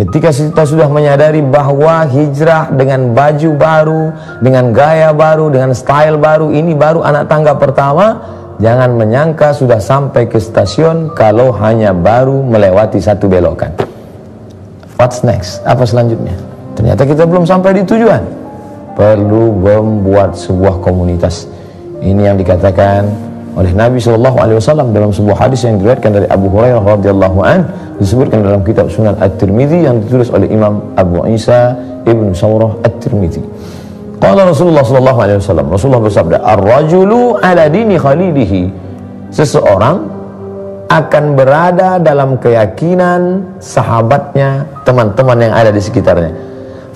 Ketika kita sudah menyadari bahwa hijrah dengan baju baru, dengan gaya baru, dengan style baru, ini baru anak tangga pertama, jangan menyangka sudah sampai ke stasiun kalau hanya baru melewati satu belokan. What's next? Apa selanjutnya? Ternyata kita belum sampai di tujuan. Perlu membuat sebuah komunitas. Ini yang dikatakan oleh Nabi SAW dalam sebuah hadis yang diriwayatkan dari Abu Hurairah radhiyallahu an, disebutkan dalam kitab Sunan At-Tirmidzi yang ditulis oleh Imam Abu Isa Ibnu Sawrah At-Tirmidzi. Qala Rasulullah SAW, Rasulullah bersabda, ar-rajulu ala dini khalilihi, seseorang akan berada dalam keyakinan sahabatnya, teman-teman yang ada di sekitarnya.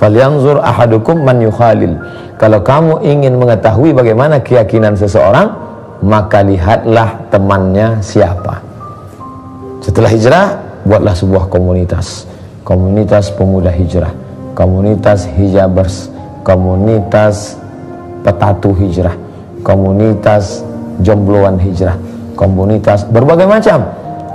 Falyanzur ahadukum man yukhalil, kalau kamu ingin mengetahui bagaimana keyakinan seseorang, maka lihatlah temannya siapa. Setelah hijrah, buatlah sebuah komunitas. Komunitas pemuda hijrah, komunitas hijabers, komunitas petatu hijrah, komunitas jombloan hijrah, komunitas berbagai macam.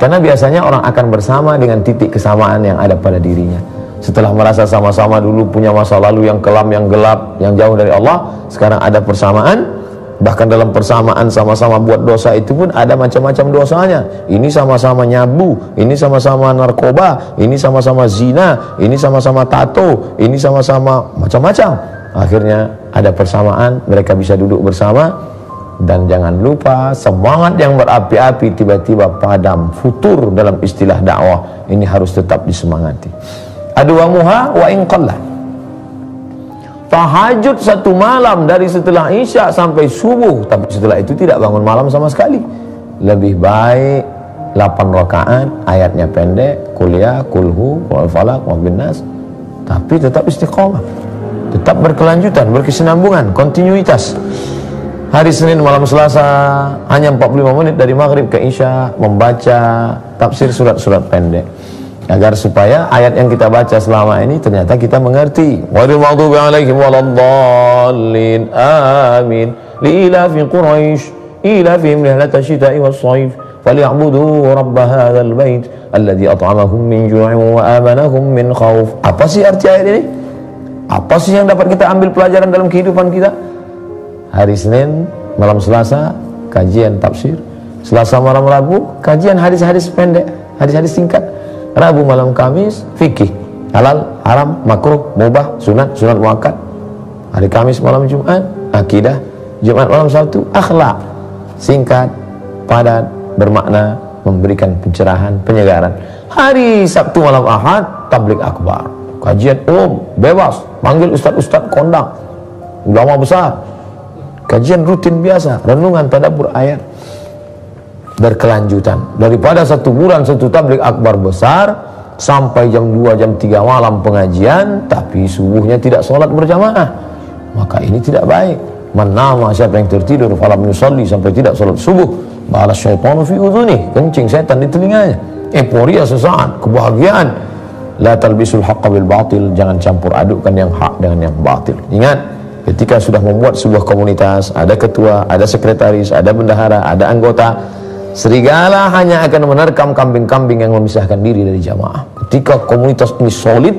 Karena biasanya orang akan bersama dengan titik kesamaan yang ada pada dirinya. Setelah merasa sama-sama dulu punya masa lalu yang kelam, yang gelap, yang jauh dari Allah, sekarang ada persamaan. Bahkan dalam persamaan sama-sama buat dosa itu pun ada macam-macam dosanya. Ini sama-sama nyabu, ini sama-sama narkoba, ini sama-sama zina, ini sama-sama tato, ini sama-sama macam-macam. Akhirnya ada persamaan, mereka bisa duduk bersama. Dan jangan lupa, semangat yang berapi-api tiba-tiba padam, futur dalam istilah dakwah. Ini harus tetap disemangati. Adwamuha wa in qalla. Tahajud satu malam dari setelah isya sampai subuh, tapi setelah itu tidak bangun malam sama sekali. Lebih baik 8 rakaat, ayatnya pendek, kuliah, kulhu, wal falak, wal binnas, tapi tetap istiqomah, tetap berkelanjutan, berkesinambungan, kontinuitas. Hari Senin malam Selasa hanya 45 menit dari maghrib ke isya membaca tafsir surat-surat pendek, agar supaya ayat yang kita baca selama ini ternyata kita mengerti. Ghairil maghdubi 'alaihim waladdallin. Amin. Liilafi Quraisy ilafihim rihlata syita'i was-shayf falyabudu rabb hadzal bait alladzi at'amahum min ju'in wa amanahum min khauf. Apa sih arti ayat ini? Apa sih yang dapat kita ambil pelajaran dalam kehidupan kita? Hari Senin malam Selasa kajian tafsir, Selasa malam Rabu kajian hadis-hadis pendek, hadis-hadis singkat. Rabu malam Kamis fikih, halal, haram, makruh, mubah, sunat, sunat muakkad. Hari Kamis malam Jumat akidah, Jumat malam Sabtu akhlak. Singkat, padat, bermakna, memberikan pencerahan, penyegaran. Hari Sabtu malam Ahad tabligh akbar, kajian umum, bebas, panggil ustaz-ustaz kondang, ulama besar. Kajian rutin biasa, renungan, tadabbur ayat. Berkelanjutan daripada 1 bulan 1 tabligh akbar besar sampai jam 2 jam 3 malam pengajian tapi subuhnya tidak sholat berjamaah, maka ini tidak baik. Manama, siapa yang tertidur falam yusalli, sampai tidak sholat subuh, balas syaitanu fi udhunih, kencing setan di telinganya. Euforia sesaat, kebahagiaan. La talbisul haqqa bil batil, jangan campur adukkan yang hak dengan yang batil. Ingat, ketika sudah membuat sebuah komunitas, ada ketua, ada sekretaris, ada bendahara, ada anggota, serigala hanya akan menerkam kambing-kambing yang memisahkan diri dari jamaah. Ketika komunitas ini solid,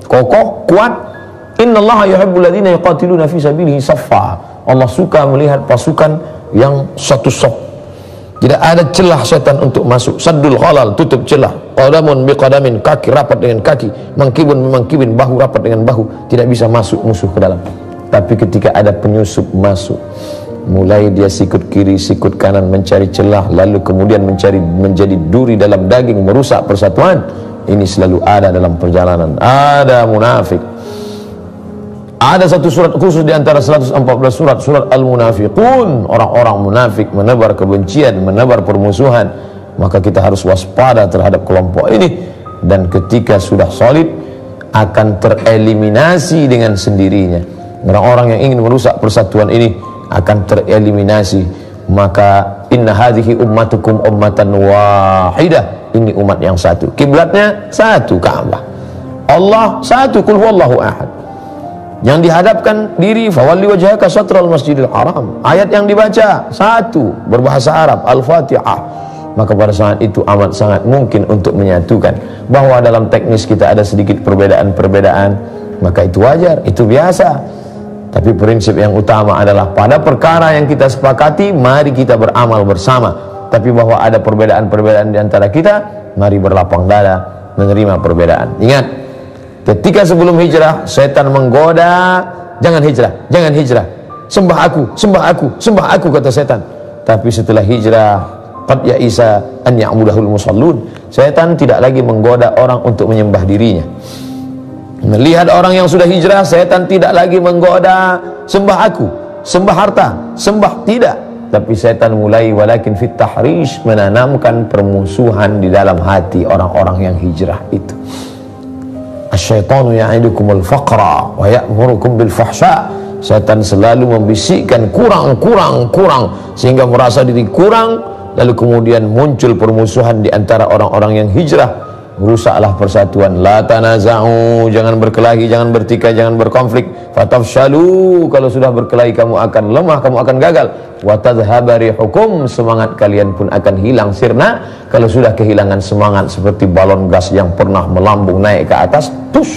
kokoh, kuat, innallaha yuhibbul ladzina yuqatiluna fi sabilihi saffa. Allah suka melihat pasukan yang satu saf. Tidak ada celah setan untuk masuk. Saddul khalal, tutup celah. Qadamun biqadamin, kaki rapat dengan kaki, mangkibun memangkibin, bahu rapat dengan bahu. Tidak bisa masuk musuh ke dalam. Tapi ketika ada penyusup masuk, mulai dia sikut kiri, sikut kanan mencari celah, lalu kemudian menjadi duri dalam daging, merusak persatuan. Ini selalu ada dalam perjalanan. Ada munafik. Ada satu surat khusus di antara 114 surat, surat Al-Munafiqun. Orang-orang munafik menebar kebencian, menebar permusuhan. Maka kita harus waspada terhadap kelompok ini. Dan ketika sudah solid, akan tereliminasi dengan sendirinya. Orang-orang yang ingin merusak persatuan ini akan tereliminasi. Maka inna hadhihi ummatukum ummatan wahidah, ini umat yang satu, kiblatnya satu, Ka'bah, Allah satu, qul huwallahu ahad. Yang dihadapkan diri fawalli wajhaka syatral masjidil haram, ayat yang dibaca satu, berbahasa Arab, Al-Fatihah. maka pada saat itu amat sangat mungkin untuk menyatukan. Bahwa dalam teknis kita ada sedikit perbedaan-perbedaan, maka itu wajar, itu biasa. Tapi prinsip yang utama adalah pada perkara yang kita sepakati, mari kita beramal bersama. Tapi bahwa ada perbedaan-perbedaan di antara kita, mari berlapang dada menerima perbedaan. Ingat, ketika sebelum hijrah setan menggoda, jangan hijrah, jangan hijrah, sembah aku, sembah aku, sembah aku, kata setan. Tapi setelah hijrah, qad ya'isa an ya'budahul musallun, setan tidak lagi menggoda orang untuk menyembah dirinya. Melihat orang yang sudah hijrah, setan tidak lagi menggoda, sembah aku, sembah harta, sembah, tidak. Tapi setan mulai walakin fit tahrish, menanamkan permusuhan di dalam hati orang-orang yang hijrah itu. Asyaitanu ya'idukumul faqra wa ya'murukum bil fahsya. Setan selalu membisikkan kurang, sehingga merasa diri kurang, lalu kemudian muncul permusuhan di antara orang-orang yang hijrah. Rusaklah persatuan. La tanaza'u, jangan berkelahi, jangan bertikai, jangan berkonflik. Fatafshalu, kalau sudah berkelahi kamu akan lemah, kamu akan gagal. Wa tadhhaba rihukum, semangat kalian pun akan hilang sirna. Kalau sudah kehilangan semangat seperti balon gas yang pernah melambung naik ke atas, tus,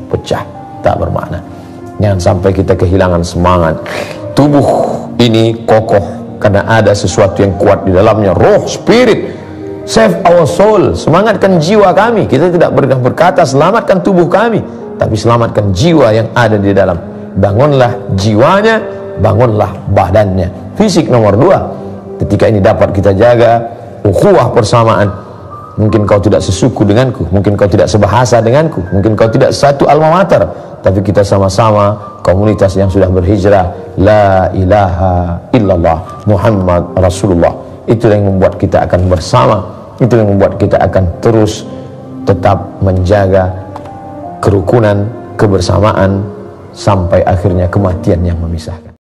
pecah, tak bermakna. Jangan sampai kita kehilangan semangat. Tubuh ini kokoh karena ada sesuatu yang kuat di dalamnya, roh, spirit. Save our soul, semangatkan jiwa kami. Kita tidak berkata selamatkan tubuh kami, tapi selamatkan jiwa yang ada di dalam. Bangunlah jiwanya, bangunlah badannya. Fisik nomor 2. Ketika ini dapat kita jaga, ukhuwah persamaan. Mungkin kau tidak sesuku denganku, mungkin kau tidak sebahasa denganku, mungkin kau tidak satu alma mater, tapi kita sama-sama komunitas yang sudah berhijrah. La ilaha illallah Muhammad Rasulullah. Itu yang membuat kita akan bersama. Itu yang membuat kita akan terus tetap menjaga kerukunan, kebersamaan, sampai akhirnya kematian yang memisahkan.